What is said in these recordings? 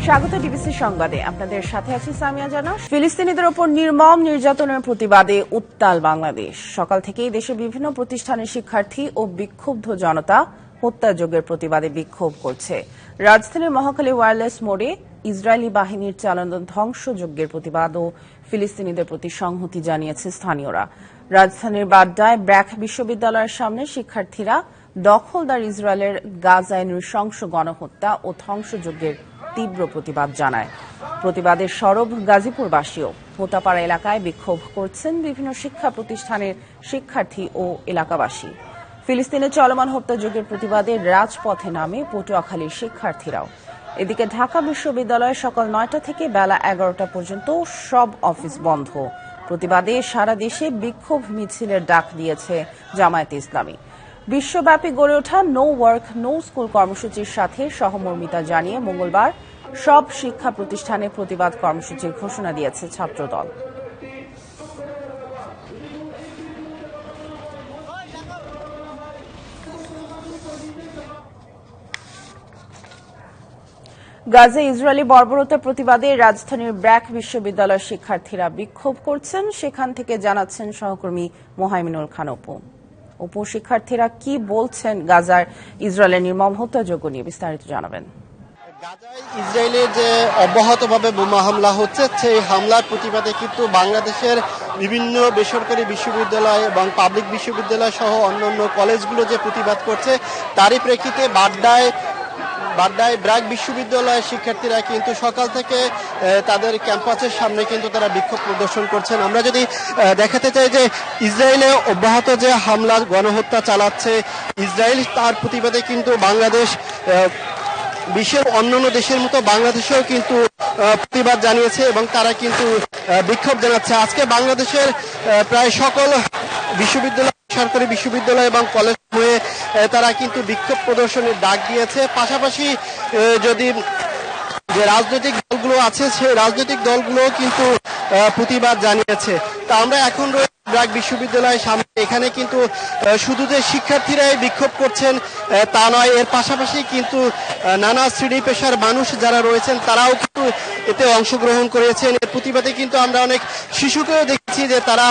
স্বাগত ডিবিসি সংবাদে। আপনাদের সাথে আছি সামিয়া জানা। ফিলিস্তিনিদের ওপর নির্মম নির্যাতনের প্রতিবাদে উত্তাল বাংলাদেশ। সকাল থেকেই দেশের বিভিন্ন প্রতিষ্ঠানের শিক্ষার্থী ও বিক্ষুব্ধ জনতা হত্যাযজ্ঞের প্রতিবাদে বিক্ষোভ করছে। রাজধানীর মহাখালী ওয়্যারলেস মোড়ে ইসরায়েলি বাহিনীর চালানো ধ্বংসযজ্ঞের প্রতিবাদ ও ফিলিস্তিনিদের প্রতি সংহতি জানিয়েছে স্থানীয়রা। রাজধানীর বাড্ডায় ব্র্যাক বিশ্ববিদ্যালয়ের সামনে শিক্ষার্থীরা দখলদার ইসরায়েলের গাজায় নৃশংস গণহত্যা ও ধ্বংসযজ্ঞের তীব্র প্রতিবাদ জানায়। প্রতিবাদের সরব গাজীপুরবাসীও। হোতাপাড়া এলাকায় বিক্ষোভ করছেন বিভিন্ন শিক্ষা প্রতিষ্ঠানের শিক্ষার্থী ও এলাকাবাসী। ফিলিস্তিনে চলমান হত্যাযজ্ঞের প্রতিবাদে রাজপথে নামে পটুয়াখালীর শিক্ষার্থীরাও। এদিকে ঢাকা বিশ্ববিদ্যালয়ে সকাল 9টা থেকে বেলা 11টা পর্যন্ত সব অফিস বন্ধ। প্রতিবাদে সারা দেশে বিক্ষোভ মিছিলের ডাক দিয়েছে জামায়াতে ইসলামী। বিশ্বব্যাপী গড়ে ওঠা নো ওয়ার্ক নো স্কুল কর্মসূচির সাথে সহমর্মিতা জানিয়ে মঙ্গলবার সব শিক্ষা প্রতিষ্ঠানে প্রতিবাদ কর্মসূচির ঘোষণা দিয়েছে ছাত্রদল। গাজায় ইসরায়েলি বর্বরতার প্রতিবাদে রাজধানীর ব্র্যাক বিশ্ববিদ্যালয়ের শিক্ষার্থীরা বিক্ষোভ করছেন। সেখান থেকে জানাচ্ছেন সহকর্মী মোহাইমিনুল খান অপু। শিক্ষার্থীরা কি বলছেন গাজার ইসরায়েলের নির্মম হত্যাযজ্ঞ নিয়ে বিস্তারিত জানাবেন। গাজায় ইসরায়েলের যে অব্যাহতভাবে বোমা হামলা হচ্ছে, সেই হামলার প্রতিবাদে কিন্তু বাংলাদেশের বিভিন্ন বেসরকারি বিশ্ববিদ্যালয় এবং পাবলিক বিশ্ববিদ্যালয় সহ অন্যান্য কলেজগুলো যে প্রতিবাদ করছে, তারই প্রেক্ষিতে বাড্ডায় ব্র্যাক বিশ্ববিদ্যালয়ের শিক্ষার্থীরা কিন্তু সকাল থেকে তাদের ক্যাম্পাসের সামনে কিন্তু তারা বিক্ষোভ প্রদর্শন করছেন। আমরা যদি দেখাতে চাই যে ইসরায়েলে অব্যাহত যে হামলা গণহত্যা চালাচ্ছে ইসরায়েল, তার প্রতিবাদে কিন্তু বাংলাদেশ বিশ্বের অন্যান্য দেশের মতো বাংলাদেশেও কিন্তু প্রতিবাদ জানিয়েছে এবং তারা কিন্তু বিক্ষোভ জানাচ্ছে। আজকে বাংলাদেশের প্রায় সকল বিশ্ববিদ্যালয়, সরকারি বিশ্ববিদ্যালয় এবং কলেজ হয়ে তারা কিন্তু বিক্ষোভ প্রদর্শনের ডাক দিয়েছে। পাশাপাশি যদি যে রাজনৈতিক দলগুলো আছে, সেই রাজনৈতিক দলগুলো কিন্তু প্রতিবাদ জানিয়েছে। তা আমরা এখন ব্র্যাক বিশ্ববিদ্যালয়ের সামনে, এখানে কিন্তু শুধু যে শিক্ষার্থীরাই বিক্ষোভ করছেন তা নয়, এর পাশাপাশি কিন্তু নানা শ্রেণী পেশার মানুষ যারা রয়েছেন তারাও কিন্তু এতে অংশগ্রহণ করেছেন। এর প্রতিবাদে কিন্তু আমরা অনেক শিশুকেও দেখেছি যে তারা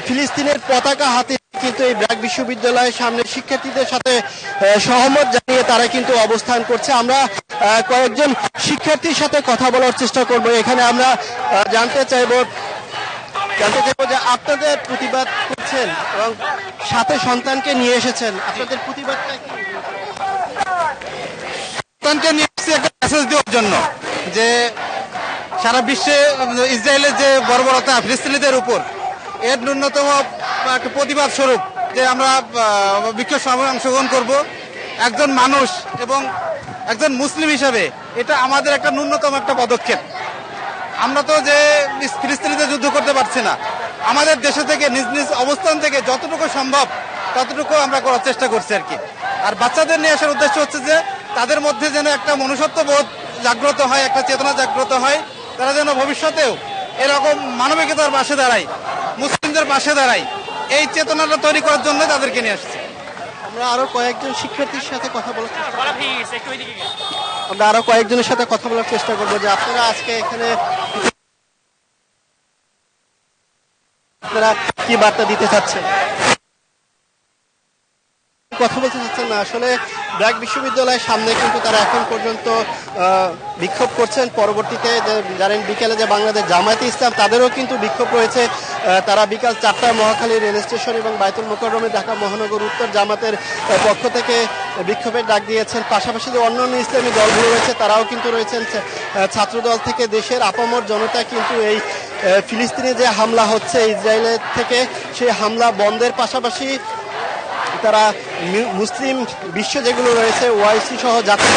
ফিলিস্তিনের পতাকা হাতে কিন্তু এই ব্র্যাক বিশ্ববিদ্যালয়ের সামনে শিক্ষার্থীদের সাথে সহমত জানিয়ে তারা কিন্তু অবস্থান করছে। আমরা কয়েকজন শিক্ষার্থীর সাথে কথা বলার চেষ্টা করব। এখানে আমরা জানতে চাইবো যে আপনাদের প্রতিবাদ করছেন এবং সাথে সন্তানকে নিয়ে এসেছেন, আপনাদের প্রতিবাদটা কি? সন্তানকে নিয়ে এসেছি একটা মেসেজ দেওয়ার জন্য যে সারা বিশ্বে ইসরায়েলের যে বর্বরতা ফিলিস্তিনিদের উপর, এর ন্যূনতম একটা প্রতিবাদ স্বরূপ যে আমরা বিক্ষোভ সভায় অংশগ্রহণ করব। একজন মানুষ এবং একজন মুসলিম হিসাবে এটা আমাদের একটা ন্যূনতম একটা পদক্ষেপ। আমরা তো যে ফিলিস্তিনিদের যুদ্ধ করতে পারছি না, আমাদের দেশে থেকে নিজ নিজ অবস্থান থেকে যতটুকু সম্ভব ততটুকু আমরা করার চেষ্টা করছি আর কি। আর বাচ্চাদের নিয়ে আসার উদ্দেশ্য হচ্ছে যে তাদের মধ্যে যেন একটা মনুষ্যত্ব বোধ জাগ্রত হয়, একটা চেতনা জাগ্রত হয়, তারা যেন ভবিষ্যতেও এরকম মানবিকতার পাশে দাঁড়ায়, মুসলিমদের পাশে দাঁড়ায়, এই চেতনাটা তৈরি করার জন্য তাদেরকে নিয়ে আসছে। আমরা আরো কয়েকজন শিক্ষার্থীর সাথে কথা বলার চেষ্টা কয়েকজনের সাথে কথা বলার চেষ্টা করবো যে আপনারা আজকে এখানে আপনারা কি বার্তা দিতে চাচ্ছেন, কথা বলতে চাচ্ছেন না? আসলে ব্র্যাক বিশ্ববিদ্যালয়ের সামনে কিন্তু তারা এখন পর্যন্ত বিক্ষোভ করছেন। পরবর্তীতে জানেন বিকেলে যে বাংলাদেশ জামায়াতে ইসলাম, তাদেরও কিন্তু বিক্ষোভ রয়েছে। তারা বিকাল 4টায় মহাখালী রেল স্টেশন এবং বায়তুল মোকাররমে ঢাকা মহানগর উত্তর জামাতের পক্ষ থেকে বিক্ষোভের ডাক দিয়েছেন। পাশাপাশি যে অন্যান্য ইসলামী দলগুলো রয়েছে তারাও কিন্তু রয়েছেন। ছাত্রদল থেকে দেশের আপামর জনতা কিন্তু এই ফিলিস্তিনে যে হামলা হচ্ছে ইসরায়েলের থেকে, সেই হামলা বন্ধের পাশাপাশি তারা মুসলিম বিশ্ব যেগুলো রয়েছে ওআইসি সহ জাতীয়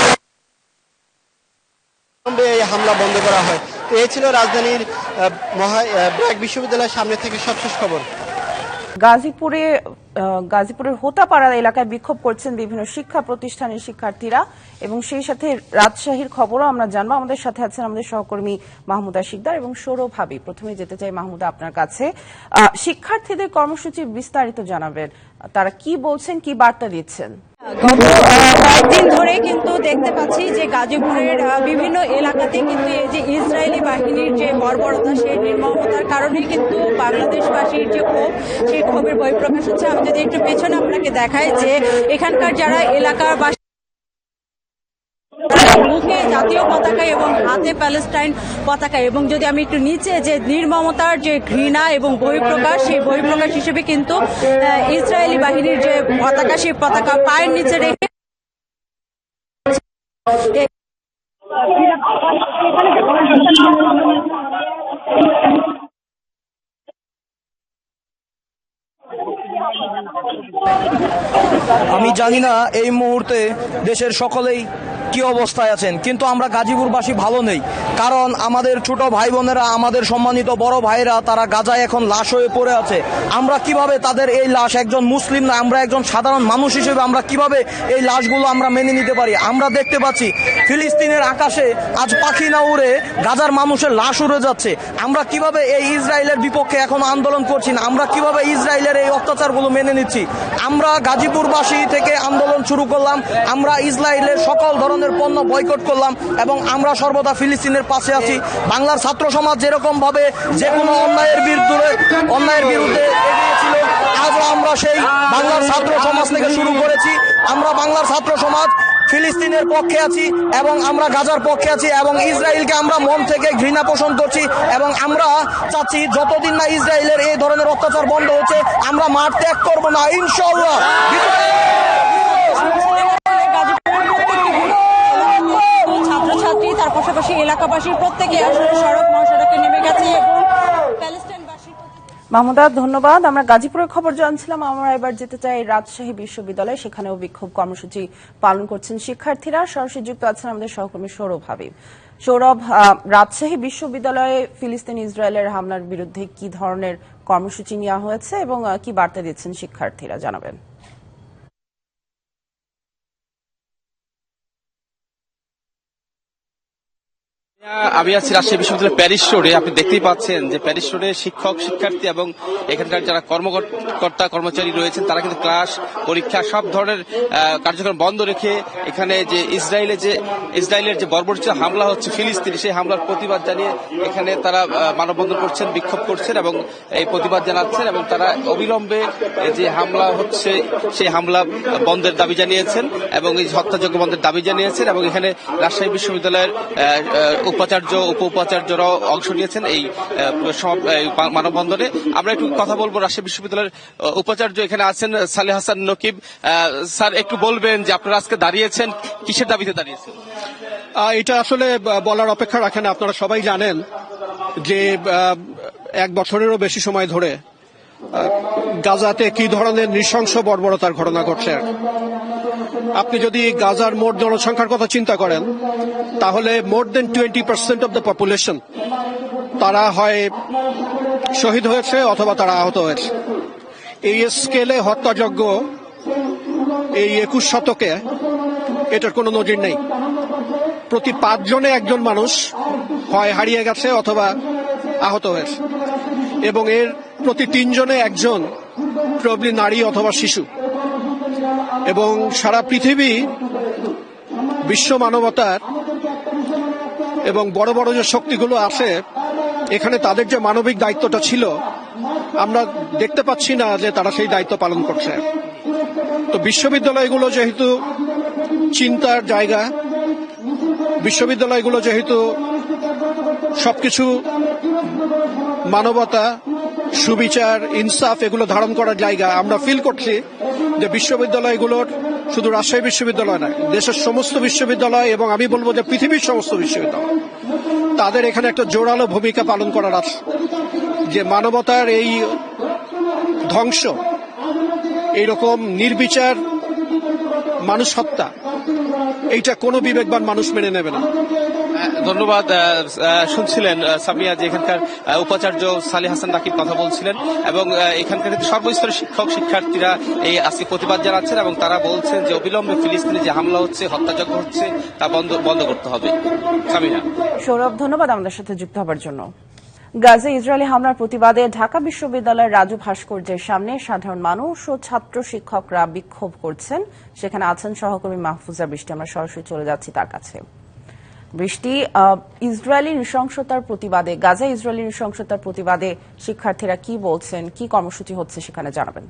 এই হামলা বন্ধ করা হয়। তো এই ছিল রাজধানীর ব্র্যাক বিশ্ববিদ্যালয়ের সামনে থেকে সবশেষ খবর। গাজীপুরের হোতাপাড়া এলাকায় বিক্ষোভ করছেন বিভিন্ন শিক্ষা প্রতিষ্ঠানের শিক্ষার্থীরা এবং সেই সাথে রাজশাহীর খবরও আমরা জানবো। আমাদের সাথে আছেন আমাদের সহকর্মী মাহমুদা শিকদার এবং সৌরভ হাবিব। প্রথমে যেতে চাই মাহমুদা আপনার কাছে, শিক্ষার্থীদের কর্মসূচি বিস্তারিত জানাবেন, তারা কি বলছেন, কি বার্তা দিচ্ছেন? গত কয়েকদিন ধরে কিন্তু দেখতে পাচ্ছি যে গাজীপুরের বিভিন্ন এলাকাতে কিন্তু এই যে ইসরায়েলি বাহিনীর যে বর্বরতা সেই নির্মমতার কারণে কিন্তু বাংলাদেশবাসীর যে ক্ষোভ সেই ক্ষোভের বহিঃপ্রকাশ হচ্ছে। আমি যদি একটু পেছনে আপনাকে দেখাই যে এখানকার যারা এলাকার বাসী মুখে জাতীয় পতাকা এবং হাতে প্যালেস্টাইন পতাকা, এবং যদি আমি একটু নিচে যে নির্মমতার যে ঘৃণা এবং বহিঃপ্রকাশ সেই বহিঃপ্রকাশ হিসেবে কিন্তু ইসরায়েলি বাহিনীর যে পতাকা সেই পতাকা পায়ের নিচে রেখে আমি জানি না এই মুহূর্তে দেশের সকলেই কি অবস্থায় আছেন, কিন্তু আমরা গাজীপুরবাসী ভালো নেই। কারণ আমাদের ছোট ভাই বোনেরা, আমাদের সম্মানিত বড় ভাইরা, তারা গাজায় এখন লাশ হয়ে পড়ে আছে। আমরা কিভাবে তাদের এই লাশ, একজন মুসলিম না আমরা একজন সাধারণ মানুষ হিসেবে আমরা কিভাবে এই লাশগুলো আমরা মেনে নিতে পারি? আমরা দেখতে পাচ্ছি ফিলিস্তিনের আকাশে আজ পাখি না উড়ে গাজার মানুষের লাশ উড়ে যাচ্ছে। আমরা কিভাবে এই ইসরায়েলের বিপক্ষে এখন আন্দোলন করছি না? আমরা কিভাবে ইসরায়েলের এই অত্যাচারগুলো মেনে নিচ্ছি? আমরা গাজীপুরবাসী থেকে আন্দোলন শুরু করলাম, আমরা ইসরায়েলের সকল ধরনের পণ্য বয়কট করলাম এবং আমরা সর্বদা ফিলিস্তিনের পাশে আছি। বাংলার ছাত্র সমাজ যেরকম ভাবে যে কোনো অন্যায়ের বিরুদ্ধে এগিয়েছিল, আজও আমরা সেই বাংলার ছাত্র সমাজ থেকে শুরু করেছি। আমরা বাংলার ছাত্র সমাজ ফিলিস্তিনের পক্ষে আছি এবং আমরা গাজার পক্ষে আছি এবং ইসরায়েলকে আমরা মন থেকে ঘৃণা পোষণ করছি এবং আমরা চাচ্ছি যতদিন না ইসরায়েলের এই ধরনের অত্যাচার বন্ধ হচ্ছে আমরা মাঠ ত্যাগ করবো না, ইনশাআল্লাহ। ছাত্রছাত্রী তার পাশাপাশি এলাকাবাসীর প্রত্যেকে আসলে সড়ক মহাসড়কে নেমে গেছে এবং প্যালেস্টাইনবাসীর মাহমুদা, ধন্যবাদ। আমরা গাজীপুরের খবর জানছিলাম। আমরা এবার যেতে চাই রাজশাহী বিশ্ববিদ্যালয়ে। সেখানেও বিক্ষোভ কর্মসূচি পালন করছেন শিক্ষার্থীরা। সরাসরি যুক্ত আছেন আমাদের সহকর্মী সৌরভ হাবিব। সৌরভ, রাজশাহী বিশ্ববিদ্যালয়ে ফিলিস্তিন ইসরায়েলের হামলার বিরুদ্ধে কি ধরনের কর্মসূচি নেওয়া হয়েছে এবং কি বার্তা দিচ্ছেন শিক্ষার্থীরা, জানাবেন। আমি আছি রাজশাহী বিশ্ববিদ্যালয়ের প্যারিস রোডে। আপনি দেখতেই পাচ্ছেন যে প্যারিস রোডে শিক্ষক শিক্ষার্থী এবং এখানকার যারা কর্মকর্তা কর্মচারী রয়েছেন তারা কিন্তু ক্লাস পরীক্ষা সব ধরনের কার্যক্রম বন্ধ রেখে এখানে যে ইসরায়েলের যে বর্বরচিত হামলা হচ্ছে ফিলিস্তিনি, সেই হামলার প্রতিবাদ জানিয়ে এখানে তারা মানববন্ধন করছেন, বিক্ষোভ করছেন এবং এই প্রতিবাদ জানাচ্ছেন এবং তারা অবিলম্বে যে হামলা হচ্ছে সেই হামলা বন্ধের দাবি জানিয়েছেন এবং এই হত্যাযজ্ঞ বন্ধের দাবি জানিয়েছেন এবং এখানে রাজশাহী বিশ্ববিদ্যালয়ের উপাচার্য উপ উপাচার্যরাও অংশ নিয়েছেন এই মানববন্ধনে। আমরা একটু কথা বলবো রাজশাহী বিশ্ববিদ্যালয়ের উপাচার্য এখানে আছেন সালেহ হাসান নকিব। স্যার, একটু বলবেন যে আপনারা আজকে দাঁড়িয়েছেন কিসের দাবিতে দাঁড়িয়েছেন? এটা আসলে বলার অপেক্ষা রাখে না। আপনারা সবাই জানেন যে 1 বছরেরও বেশি সময় ধরে গাজাতে কি ধরনের নৃশংস বর্বরতার ঘটনা ঘটছে। আপনি যদি গাজার মোট জনসংখ্যার কথা চিন্তা করেন তাহলে মোর দেন 20% অব দ্য পপুলেশন তারা হয় শহীদ হয়েছে অথবা তারা আহত হয়েছে। এই স্কেলে হত্যাযজ্ঞ এই 21 শতকে এটার কোনো নজির নেই। প্রতি 5 জনে একজন মানুষ হয় হারিয়ে গেছে অথবা আহত হয়েছে এবং এর প্রতি 3 জনে একজন প্রবলি নারী অথবা শিশু। এবং সারা পৃথিবী বিশ্ব মানবতার এবং বড় বড় যে শক্তিগুলো আছে এখানে তাদের যে মানবিক দায়িত্বটা ছিল আমরা দেখতে পাচ্ছি না যে তারা সেই দায়িত্ব পালন করছে। তো বিশ্ববিদ্যালয়গুলো যেহেতু চিন্তার জায়গা, বিশ্ববিদ্যালয়গুলো যেহেতু সবকিছু মানবতা, সুবিচার, ইনসাফ এগুলো ধারণ করার জায়গা, আমরা ফিল করছি যে বিশ্ববিদ্যালয়গুলোর শুধু রাজশাহী বিশ্ববিদ্যালয় নয়, দেশের সমস্ত বিশ্ববিদ্যালয় এবং আমি বলবো যে পৃথিবীর সমস্ত বিশ্ববিদ্যালয় তাদের এখানে একটা জোরালো ভূমিকা পালন করার আছে। যে মানবতার এই ধ্বংস, এইরকম নির্বিচার মানুষ হত্যা, এইটা কোনো বিবেকবান মানুষ মেনে নেবে না। ধন্যবাদ। শুনছিলেন সামিয়া যে এখানকার উপাচার্য সালেহ হাসান নকিব কথা বলছিলেন এবং এখানকার কিন্তু সর্বস্তরের শিক্ষক শিক্ষার্থীরা এই আজকে প্রতিবাদ জানাচ্ছেন এবং তারা বলছেন যে অবিলম্বে ফিলিস্তিনে যে হামলা হচ্ছে, হত্যাযজ্ঞ হচ্ছে তা বন্ধ করতে হবে। সামিয়া। সৌরভ, ধন্যবাদ আমাদের সাথে যুক্ত হবার জন্য। গাজা ইসরায়েলি হামলার প্রতিবাদে ঢাকা বিশ্ববিদ্যালয়ের রাজু ভাস্কর্যের সামনে সাধারণ মানুষ ও ছাত্র শিক্ষকরা বিক্ষোভ করছেন। সেখানে আছেন সহকর্মী মাহফুজা বৃষ্টি। আমরা সরাসরি চলে যাচ্ছি তার কাছে। বৃষ্টি, ইসরায়েলি নৃশংসতার প্রতিবাদে, গাজা ইসরায়েলি নৃশংসতার প্রতিবাদে শিক্ষার্থীরা কি বলছেন, কি কর্মসূচি হচ্ছে সেখানে জানাবেন।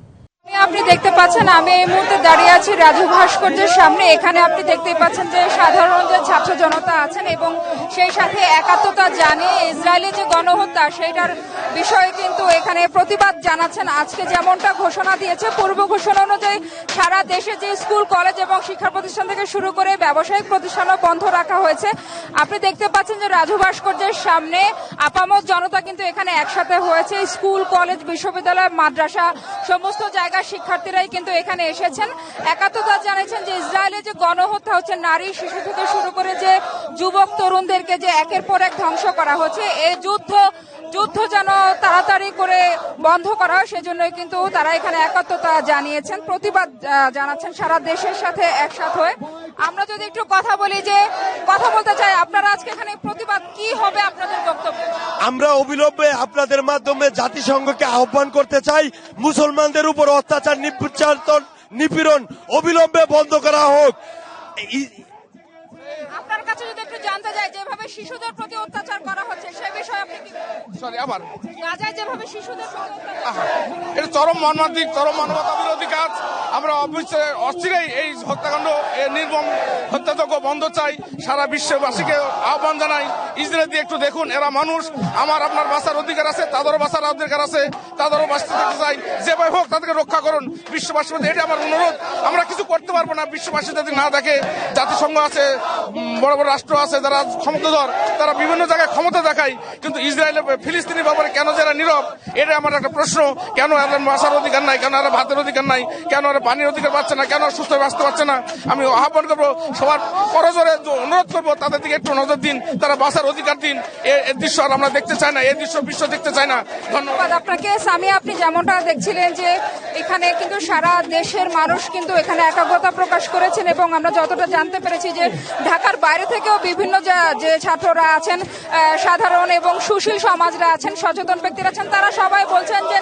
আপনি দেখতে পাচ্ছেন আমি এই মুহূর্তে দাঁড়িয়ে আছি রাজু ভাস্কর্যের সামনে। এখানে আপনি দেখতেই পাচ্ছেন যে সাধারণ যে ছাত্র জনতা আছেন এবং সেই সাথে একাত্মতা জানিয়ে ইসরায়েলি যে গণহত্যা সেইটার বিষয়ে কিন্তু এখানে প্রতিবাদ জানাচ্ছেন। আজকে যেমনটা ঘোষণা দিয়েছে, পূর্ব ঘোষণা অনুযায়ী সারা দেশে যে স্কুল, কলেজ এবং শিক্ষা প্রতিষ্ঠান থেকে শুরু করে ব্যবসায়িক প্রতিষ্ঠানও বন্ধ রাখা হয়েছে। আপনি দেখতে পাচ্ছেন যে রাজু ভাস্কর্যের সামনে আপামর জনতা কিন্তু এখানে একসাথে হয়েছে। স্কুল, কলেজ, বিশ্ববিদ্যালয়, মাদ্রাসা সমস্ত জায়গায় শিক্ষার্থীরাই কিন্তু এখানে এসেছেন, একাত্মতা জানিয়েছেন যে ইসরায়েলের যে গণহত্যা হচ্ছে, নারী, শিশু থেকে শুরু করে যে যুবক তরুণদেরকে যে একের পর এক ধ্বংস করা হচ্ছে, এই যুদ্ধ যেন তাড়াতাড়ি করে বন্ধ করা হয়, সেজন্যই কিন্তু তারা এখানে একাত্মতা জানিয়েছেন, প্রতিবাদ জানাচ্ছেন সারা দেশের সাথে একসাথ হয়ে। আমরা যদি একটু কথা বলতে চাই, আপনারা আজকে এখানে প্রতিবাদ কি হবে আপনাদের বক্তব্য? আমরা অবিলম্বে আপনাদের মাধ্যমে জাতিসংঘকে আহ্বান করতে চাই, মুসলমানদের উপর অত্যাচার, নিপীড়ন অবিলম্বে বন্ধ করা হোক। আপনার কাছে যদি একটু জানতে চাই, যেভাবে শিশুদের প্রতি অত্যাচার করা হচ্ছে সে বিষয়ে আপনি কি গাজায় যেভাবে শিশুদের প্রতি অত্যাচার, এটা চরম মর্মান্তিক, চরম মানবতা বিরোধী কাজ। আমরা অচিরেই এই হত্যাকাণ্ড, নির্মম হত্যাযজ্ঞ বন্ধ চাই। সারা বিশ্ববাসীকে আহ্বান জানাই, ইসরায়েল একটু দেখুন, এরা মানুষ, আপনার বাঁচার অধিকার আছে, তাদেরও বাঁচার অধিকার আছে, তাদেরও বাঁচতে থাকতে চাই। যেভাবে হোক তাদেরকে রক্ষা করুন বিশ্ববাসীর মধ্যে, এটা আমার অনুরোধ। আমরা কিছু করতে পারবো না বিশ্ববাসী যদি না দেখে। জাতিসংঘ আছে, বড় বড় রাষ্ট্র আছে যারা ক্ষমতাধর, তারা বিভিন্ন জায়গায় ক্ষমতা দেখায়, কিন্তু ইসরায়েল ফিলিস্তিনি ব্যাপারে কেন যারা নীরব? এটা আমার একটা প্রশ্ন। কেন এদের বাঁচার অধিকার নাই? কেন এরা ভাতের অধিকার নাই? কেন এরা পানির অধিকার পাচ্ছে না? কেন সুস্থ বাঁচতে পারছে না? আমি আহ্বান করবো, সবার করজোরে অনুরোধ করবো, তাদের দিকে একটু নজর দিন, তারা বাঁচার অধিকার দিন। এই দৃশ্য আর আমরা দেখতে চাই না, এই দৃশ্য বিশ্ব দেখতে চায় না। ধন্যবাদ আপনাকে। সামিয়া, আপনি যেমনটা দেখছিলেন যে এখানে কিন্তু সারা দেশের মানুষ কিন্তু এখানে একাগ্রতা প্রকাশ করেছেন এবং আমরা যতটা জানতে পেরেছি যে ঢাকার বাইরে থেকেও বিভিন্ন যে ছাত্ররা আছেন, সাধারণ এবং সুশীল সমাজরা আছেন, সচেতন ব্যক্তিরা আছেন, তারা সবাই বলছেন যে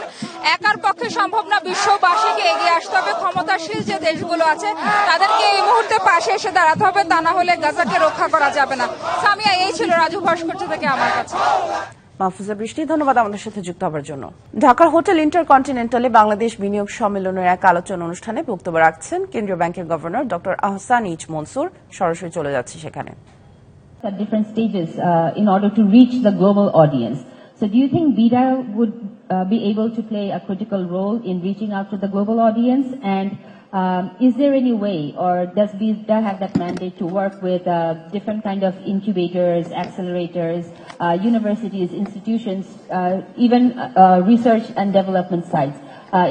একার পক্ষে সম্ভব না, বিশ্ববাসীকে এগিয়ে আসতে হবে। ক্ষমতাশীল যে দেশগুলো আছে তাদেরকে এই মুহূর্তে পাশে এসে দাঁড়াতে হবে, তা না হলে গাজাকে রক্ষা করা যাবে না। সামিয়া, এই ছিল রাজু ভাস্কর্য থেকে আমার কাছে। মাহফুজা বৃষ্টি, ধন্যবাদ আমাদের সাথে যুক্ত হওয়ার জন্য। ঢাকার হোটেল ইন্টারকন্টিনেন্টালে বাংলাদেশ বিনিয়োগ সম্মেলনের এক আলোচনা অনুষ্ঠানে বক্তব্য রাখছেন কেন্দ্রীয় ব্যাংকের governor doctor Ahsan H Mansur. সরাসরি চলে যাচ্ছি সেখানে। At different stages in order to reach the global audience. So do you think BIDA would be able to play a critical role in reaching out to the global audience? And is there any way, or does BIDA have that mandate to work with different kind of incubators, accelerators, universities, institutions, even research and development sites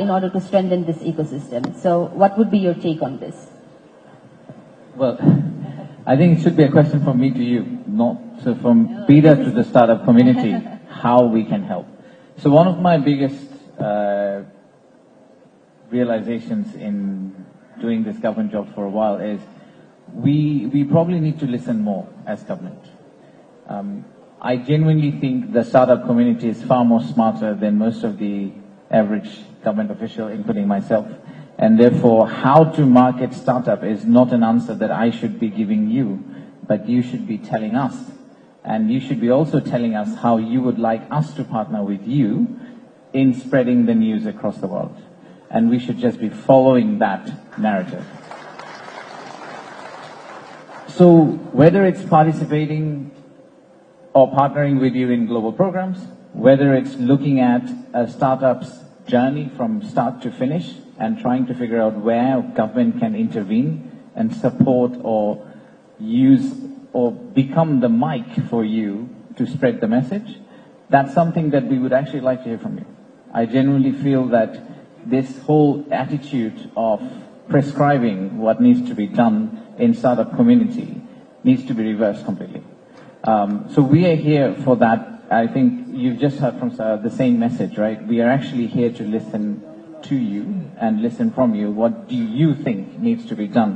in order to strengthen this ecosystem? So what would be your take on this? Well, I think it should be a question from me to you, not so from BIDA to the startup community, how we can help. So one of my biggest realizations in doing this government job for a while is we probably need to listen more as government. I genuinely think the startup community is far more smarter than most of the average government official, including myself. And therefore, how to market startup is not an answer that I should be giving you, but you should be telling us. And you should be also telling us how you would like us to partner with you in spreading the news across the world. And we should just be following that narrative. So whether it's participating or partnering with you in global programs, whether it's looking at a startup's journey from start to finish and trying to figure out where government can intervene and support or use or become the mic for you to spread the message, that's something that we would actually like to hear from you. I genuinely feel that this whole attitude of prescribing what needs to be done in startup community needs to be reversed completely. So we are here for that. I think you've just heard from the same message, right? We are actually here to listen to you and listen from you. What do you think needs to be done?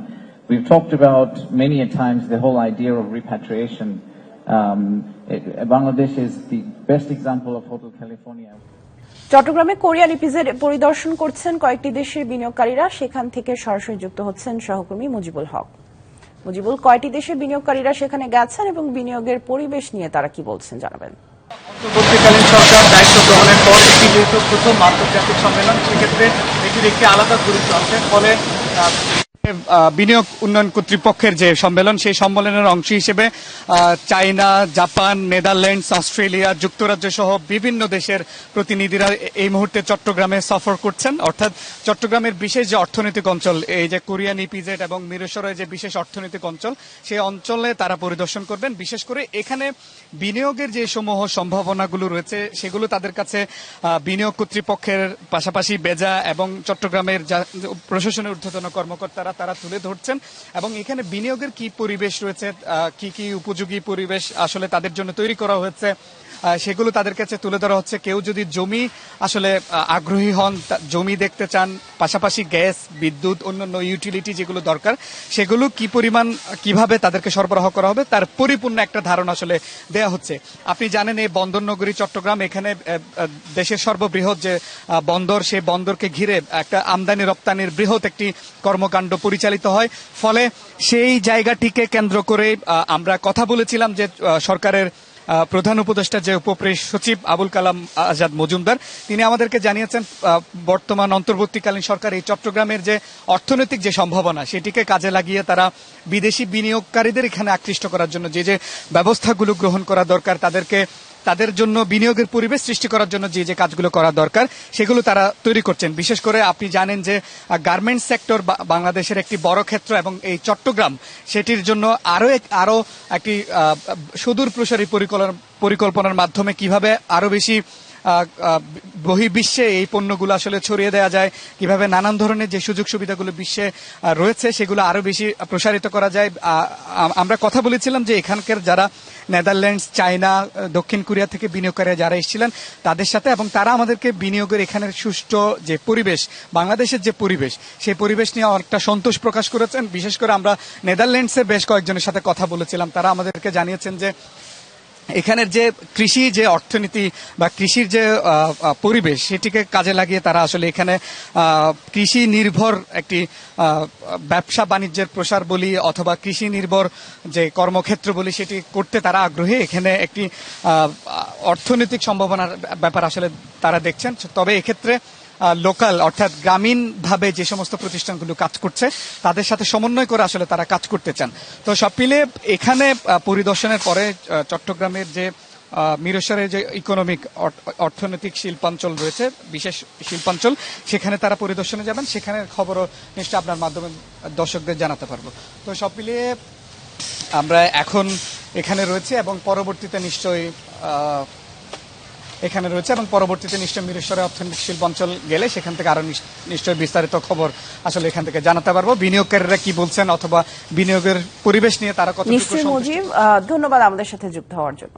We've talked about many a times the whole idea of repatriation Bangladesh is the best example of Hotel California. চট্টগ্রামে Korean EPZ পরিদর্শন করছেন কয়েকটি দেশের বিনিয়োগকারীরা, সেখান থেকে সরাসরি যুক্ত হচ্ছেন সহকর্মী মুজিবুল হক। মুজিবুল, কয়টি দেশের বিনিয়োগকারীরা সেখানে গেছেন এবং বিনিয়োগের পরিবেশ নিয়ে তারা কি বলছেন জানাবেন। অন্তর্বর্তীকালীন সরকার দায়িত্ব গ্রহণের পর এটি যেহেতু প্রথম আন্তর্জাতিক সম্মেলন, সেক্ষেত্রে এটির একটি আলাদা গুরুত্ব আছে। ফলে বিনিয়োগ উন্নয়ন কর্তৃপক্ষের যে সম্মেলন, সেই সম্মেলনের অংশ হিসেবে চায়না, জাপান, নেদারল্যান্ডস, অস্ট্রেলিয়া, যুক্তরাজ্য সহ বিভিন্ন দেশের প্রতিনিধিরা এই মুহূর্তে চট্টগ্রামে সফর করছেন। অর্থাৎ চট্টগ্রামের বিশেষ যে অর্থনৈতিক অঞ্চল, এই যে কোরিয়ান ইপিজেড এবং মিরসরাই যে বিশেষ অর্থনৈতিক অঞ্চল, সেই অঞ্চলে তারা পরিদর্শন করবেন। বিশেষ করে এখানে বিনিয়োগের যে সমূহ সম্ভাবনাগুলো রয়েছে, সেগুলো তাদের কাছে বিনিয়োগ কর্তৃপক্ষের পাশাপাশি বেজা এবং চট্টগ্রামের প্রশাসনের ঊর্ধ্বতন কর্মকর্তারা তারা তুলে ধরছেন। এবং এখানে বিনিয়োগের কি পরিবেশ রয়েছে, কি কি উপযোগী পরিবেশ আসলে তাদের জন্য তৈরি করা হয়েছে, সেগুলো তাদের কাছে তুলে ধরা হচ্ছে। কেউ যদি জমি আসলে আগ্রহী হন, জমি দেখতে চান, পাশাপাশি গ্যাস, বিদ্যুৎ, অন্যান্য ইউটিলিটি যেগুলো দরকার, সেগুলো কি পরিমাণ কিভাবে তাদেরকে সরবরাহ করা হবে তার পরিপূর্ণ একটা ধারণা আসলে দেয়া হচ্ছে। আপনি জানেন এই বন্দর নগরী চট্টগ্রাম, এখানে দেশের সর্ববৃহৎ যে বন্দর, সেই বন্দরকে ঘিরে একটা আমদানি রপ্তানির বৃহৎ একটি কর্মকাণ্ড পরিচালিত হয়। ফলে সেই জায়গাটিকে কেন্দ্র করে আমরা কথা বলেছিলাম যে সরকারের প্রধান উপদেষ্টা যে উপপ্রেস সচিব আবুল কালাম আজাদ মজুমদার, তিনি আমাদেরকে জানিয়েছেন বর্তমান অন্তর্বর্তীকালীন সরকার এই চট্টগ্রামের যে অর্থনৈতিক যে সম্ভাবনা, সেটিকে কাজে লাগিয়ে তারা বিদেশি বিনিয়োগকারীদের এখানে আকৃষ্ট করার জন্য যে যে ব্যবস্থাগুলো গ্রহণ করা দরকার, তাদের জন্য বিনিয়োগের পরিবেশ সৃষ্টি করার জন্য যে যে কাজগুলো করা দরকার, সেগুলো তারা তৈরি করছেন। বিশেষ করে আপনি জানেন যে গার্মেন্টস সেক্টর বাংলাদেশের একটি বড় ক্ষেত্র, এবং এই চট্টগ্রাম সেটির জন্য আরো একটি সুদূর প্রসারী পরিকল্পনার মাধ্যমে কিভাবে আরো বেশি বহির্বিশ্বে এই পণ্যগুলো আসলে ছড়িয়ে দেওয়া যায়, কিভাবে নানান ধরনের যে সুযোগ সুবিধাগুলো বিশ্বে রয়েছে সেগুলো আরো বেশি প্রসারিত করা যায়। আমরা কথা বলেছিলাম যে এখানকার যারা নেদারল্যান্ডস, চায়না, দক্ষিণ কোরিয়া থেকে বিনিয়োগকারীরা যারা এসেছিলেন তাদের সাথে, এবং তারা আমাদেরকে বিনিয়োগের এখানের সুষ্ঠু যে পরিবেশ, বাংলাদেশের যে পরিবেশ, সেই পরিবেশ নিয়ে অনেকটা সন্তোষ প্রকাশ করেছেন। বিশেষ করে আমরা নেদারল্যান্ডসের বেশ কয়েকজনের সাথে কথা বলেছিলাম, তারা আমাদেরকে জানিয়েছেন যে এখানের যে কৃষি যে অর্থনীতি বা কৃষির যে পরিবেশ, সেটিকে কাজে লাগিয়ে তারা আসলে এখানে কৃষি নির্ভর একটি ব্যবসা বাণিজ্যের প্রসার বলি অথবা কৃষি নির্ভর যে কর্মক্ষেত্র বলি, সেটি করতে তারা আগ্রহী। এখানে একটি অর্থনৈতিক সম্ভাবনার ব্যাপার আসলে তারা দেখছেন। তবে এক্ষেত্রে লোকাল অর্থাৎ গ্রামীণভাবে যে সমস্ত প্রতিষ্ঠানগুলো কাজ করছে তাদের সাথে সমন্বয় করে আসলে তারা কাজ করতে চান। তো সব মিলে এখানে পরিদর্শনের পরে চট্টগ্রামের যে মিরসরাইয়ের যে ইকোনমিক অর্থনৈতিক শিল্পাঞ্চল রয়েছে, বিশেষ শিল্পাঞ্চল, সেখানে তারা পরিদর্শনে যাবেন। সেখানের খবরও নিশ্চয়ই আপনার মাধ্যমে দর্শকদের জানাতে পারবো। তো সব মিলিয়ে আমরা এখন এখানে রয়েছে এবং পরবর্তীতে নিশ্চয়ই মিরসরাই অর্থনৈতিক শিল্পাঞ্চল গেলে সেখান থেকে আরো নিশ্চয়ই বিস্তারিত খবর আসলে এখান থেকে জানাতে পারবো, বিনিয়োগকারীরা কি বলছেন অথবা বিনিয়োগের পরিবেশ নিয়ে তারা কতটুকু নিশ্চয়ই। মুজিব, ধন্যবাদ আমাদের সাথে যুক্ত হওয়ার জন্য।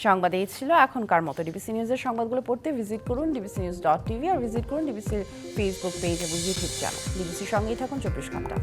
সংবাদ এই ছিল এখনকার মতো। ডিবিসি নিউজের সংবাদগুলো পড়তে ভিজিট করুন dbcnews.tv আর ভিজিট করুন ডিবিসির ফেসবুক পেজ এবং ইউটিউব চ্যানেল। ডিবিসির সঙ্গেই থাকুন 24 ঘন্টা।